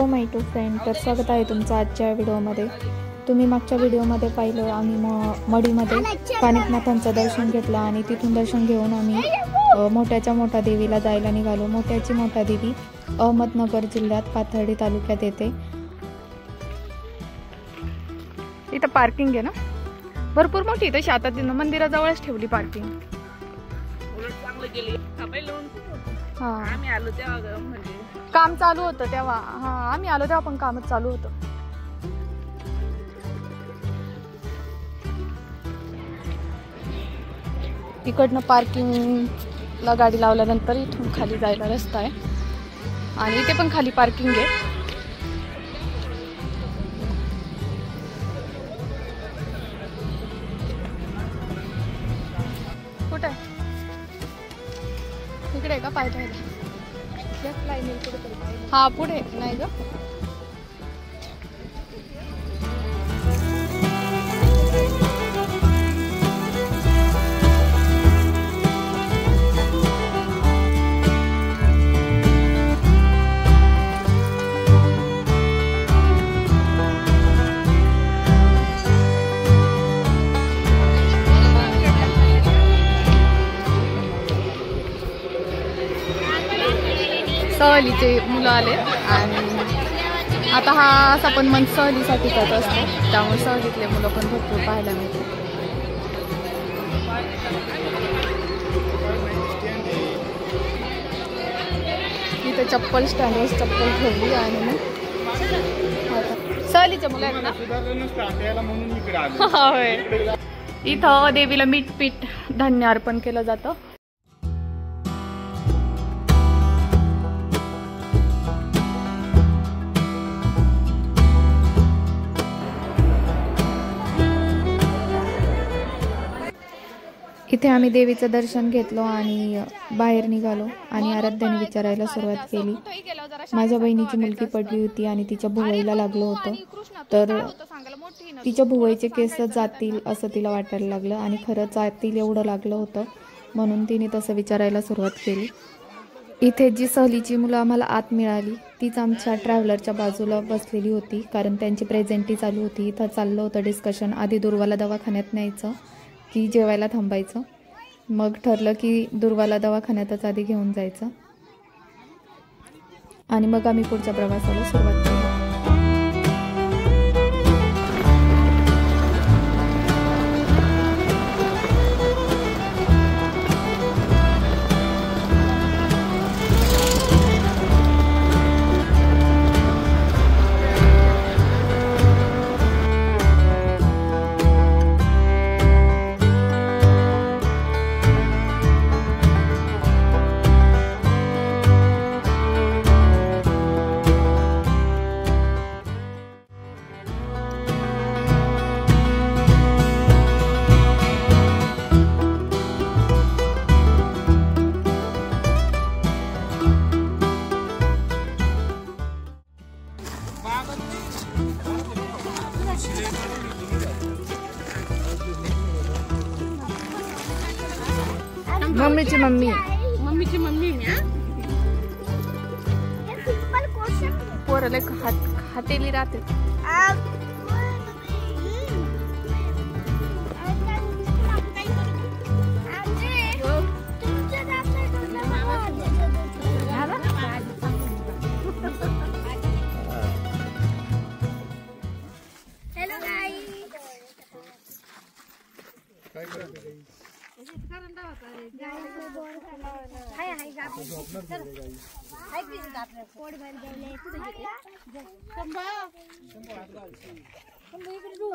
My to friend, तर स्वागत आहे तुमचं आजच्या व्हिडिओमध्ये। तुम्ही मागच्या व्हिडिओमध्ये पाहिलं आम्ही मढीमध्ये कानिफनाथांचं दर्शन घेतलं आणि तिथून दर्शन घेऊन आम्ही मोठ्याच्या मोठा देवीला जायला निघालो। मोठ्याची मोठा देवी अहमदनगर जिल्ह्यात पाथर्डी तालुक्यात येते। इथं पार्किंग आहे ना भरपूर मोठी, इथं शेतात मंदिराजवळच ठेवली पार्किंग। हा आम्ही आलो तेव्हा म्हणजे काम चालू होतं तेव्हा, हा आम्ही आलो तेव्हा पण कामच चालू होतं। इकडनं पार्किंगला गाडी लावल्यानंतर इथून खाली जायला रस्ता आहे आणि इथे पण खाली पार्किंग आहे। कुठे आहे? इकडे आहे का पाय धरायला? हा पुढे नाही ग। सहलीचे मुलं आले आणि आता हा असा पण मन सहलीसाठी करत असतो, त्यामुळे सहलीतले मुलं पण भरपूर पाहायला मिळतात। इथे चप्पल स्टँडवर चप्पल ठेवली आणि मग सहलीचे मुलं आहेत ना। होय, इथं देवीला मीठ पीठ धान्य अर्पण केलं जातं। इथे आम्ही देवीचं दर्शन घेतलो आणि बाहेर निघालो आणि आराध्याने विचारायला सुरुवात केली। माझ्या बहिणीची मुलगी पडली होती आणि तिच्या भुवईला लागलं होतं, तर तिच्या भुवईचे केस जातील असं तिला वाटायला लागलं आणि खरंच जातील एवढं लागलं होतं, म्हणून तिने तसं विचारायला सुरुवात केली। इथे जी सहलीची मुलं आम्हाला आत मिळाली तीच आमच्या ट्रॅव्हलरच्या बाजूला बसलेली होती, कारण त्यांची प्रेझेंटी चालू होती। इथं चाललं होतं डिस्कशन, आधी दुर्वाला दवाखान्यात न्यायचं की जेवायला थांबायचं। मग ठरलं की दुर्वाला दवाखान्यातच आधी घेऊन जायचं आणि मग आम्ही पुढच्या प्रवासाला सुरुवात केली। मम्मीची मम्मी पोरले हातेली राहते।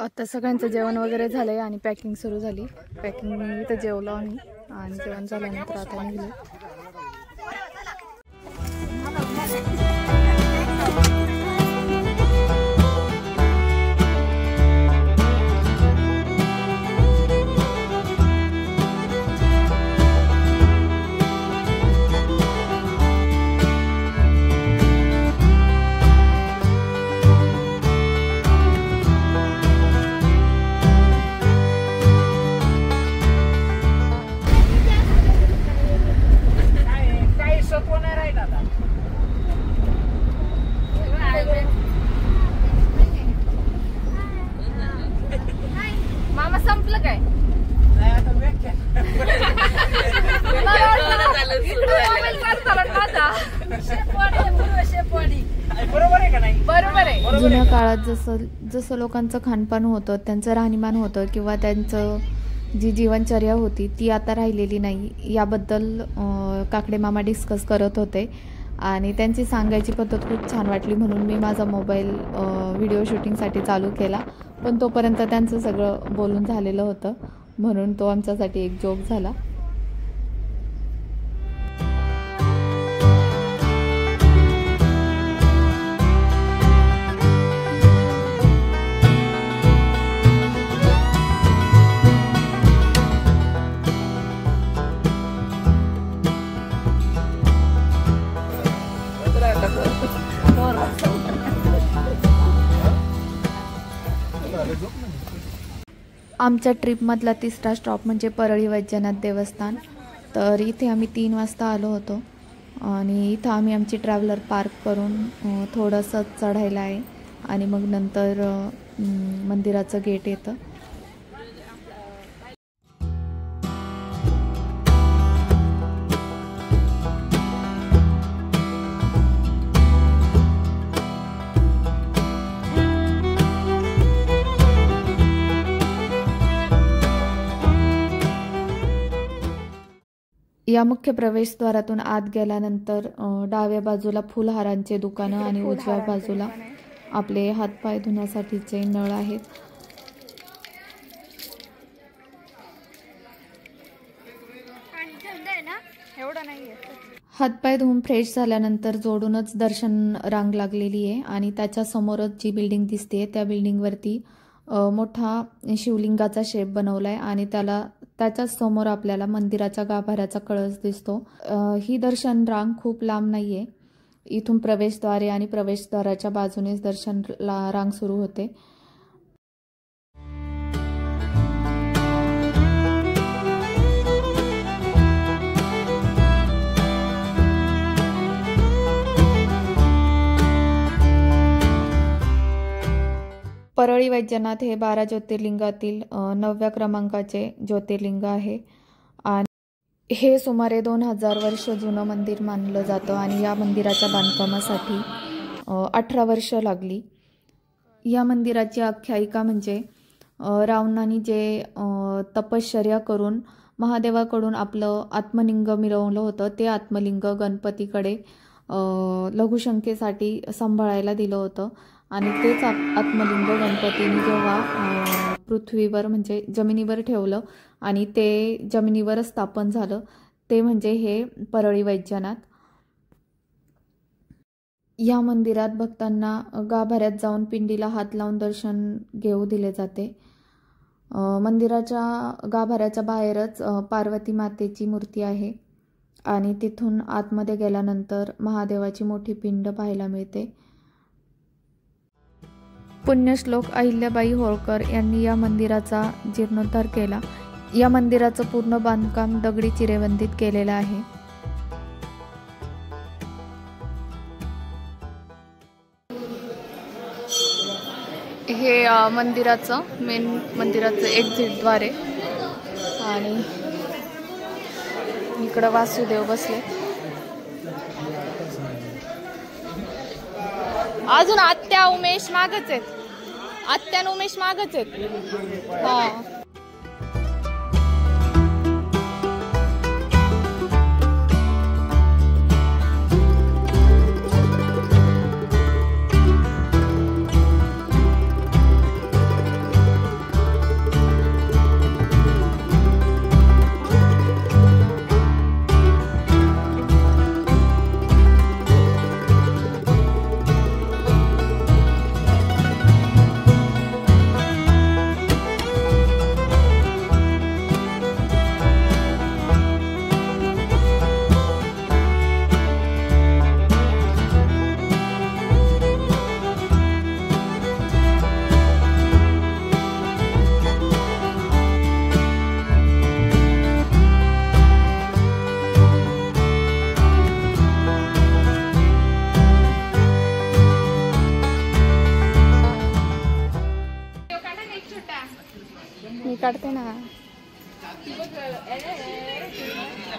आता सगळ्यांचं जेवण वगैरे झालंय आणि पॅकिंग सुरू झाली। पॅकिंग इथं जेवलो आम्ही आणि जेवण झाल्यानंतर आता निघलो। बरोबर आहे का नाही? बरोबर आहे. जुन्या काळात जसं लोकांचं खानपान होतं, त्यांचं राहणीमान होतं किंवा त्यांचं जी जीवनचर्या होती ती आता राहिलेली नाही, याबद्दल काकडे मामा डिस्कस करत होते आणि त्यांची सांगायची पद्धत खूप छान वाटली, म्हणून मी माझा मोबाईल व्हिडिओ शूटिंगसाठी चालू केला. पण तोपर्यंत त्यांचं सगळं बोलून झालेलं होतं, म्हणून तो आमच्यासाठी एक जोक झाला. आमच्या ट्रिपमधला तिसरा स्टॉप म्हणजे परळी वैजनाथ देवस्थान. तर इथे आम्ही 3 वाजता आलो होतो आणि इथं आम्ही आमची ट्रॅव्हलर पार्क करून थोडंसं चढायला आहे आणि मग नंतर मंदिराचं गेट येतं. या मुख्य प्रवेशद्वारातून आत गेल्यानंतर डाव्या बाजूला फुलहारांचे दुकानं आणि उजव्या बाजूला आपले हातपाय धुण्यासाठीचे नळ आहेत. हातपाय धुवून फ्रेश झाल्यानंतर जोडूनच दर्शन रांग लागलेली आहे आणि त्याच्या समोरच जी बिल्डिंग दिसते त्या बिल्डिंगवरती मोठा शिवलिंगाचा शेप बनवलाय आणि त्याच्याच समोर आपल्याला मंदिराच्या गाभाऱ्याचा कळस दिसतो. ही दर्शन रांग खूप लांब नाहीये. इथून प्रवेशद्वारे आणि प्रवेशद्वाराच्या बाजूनेच दर्शन रांग सुरू होते. परळी वैजनाथ हे 12 ज्योतिर्लिंगातील 9व्या क्रमांकाचे ज्योतिर्लिंग आहे आणि हे सुमारे 2000 वर्ष जुनं मंदिर मानलं जातं आणि या मंदिराच्या बांधकामासाठी 18 वर्ष लागली. या मंदिराची आख्यायिका म्हणजे रावणाने जे तपश्चर्या करून महादेवाकडून आपलं आत्मलिंग मिळवलं होतं ते आत्मलिंग गणपतीकडे लघुशंकेसाठी सांभाळायला दिलं होतं आणि तेच आत्मलिंग गणपतीने जेव्हा पृथ्वीवर म्हणजे जमिनीवर ठेवलं आणि ते जमिनीवरच स्थापन झालं ते म्हणजे हे परळी वैजनाथ. या मंदिरात भक्तांना गाभाऱ्यात जाऊन पिंडीला हात लावून दर्शन घेऊ दिले जाते. मंदिराच्या गाभाऱ्याच्या बाहेरच पार्वती मातेची मूर्ती आहे आणि तिथून आतमध्ये गेल्यानंतर महादेवाची मोठी पिंड पाहायला मिळते. पुण्यश्लोक अहिल्याबाई होळकर यांनी या मंदिराचा जीर्णोद्धार केला. या मंदिराचं पूर्ण बांधकाम दगडी चिरेबंदीत केलेलं आहे. हे मंदिराचं मंदिराचं एक्झिट द्वार आहे आणि इकडं वासुदेव बसले. अजून आत्या उमेश मागच आहेत. आत्या आणि उमेश मागच आहेत. हा मी काढते ना.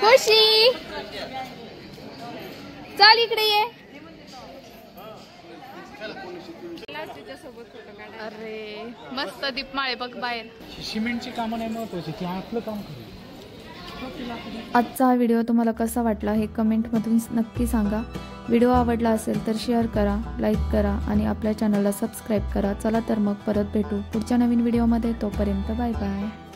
खुशी चल इकडे ये. अरे मस्त दीपमाळे बघ बाहेर. सिमेंटची कामं नाही महत्वाची, ते आपलं काम करू. आजचा हा व्हिडिओ तुम्हाला कसा वाटला हे कमेंटमधून नक्की सांगा. व्हिडिओ आवडला असेल तर शेअर करा, लाईक करा आणि आपल्या चॅनलला सबस्क्राईब करा. चला तर मग परत भेटू पुढच्या नवीन व्हिडिओमध्ये. तोपर्यंत बाय बाय.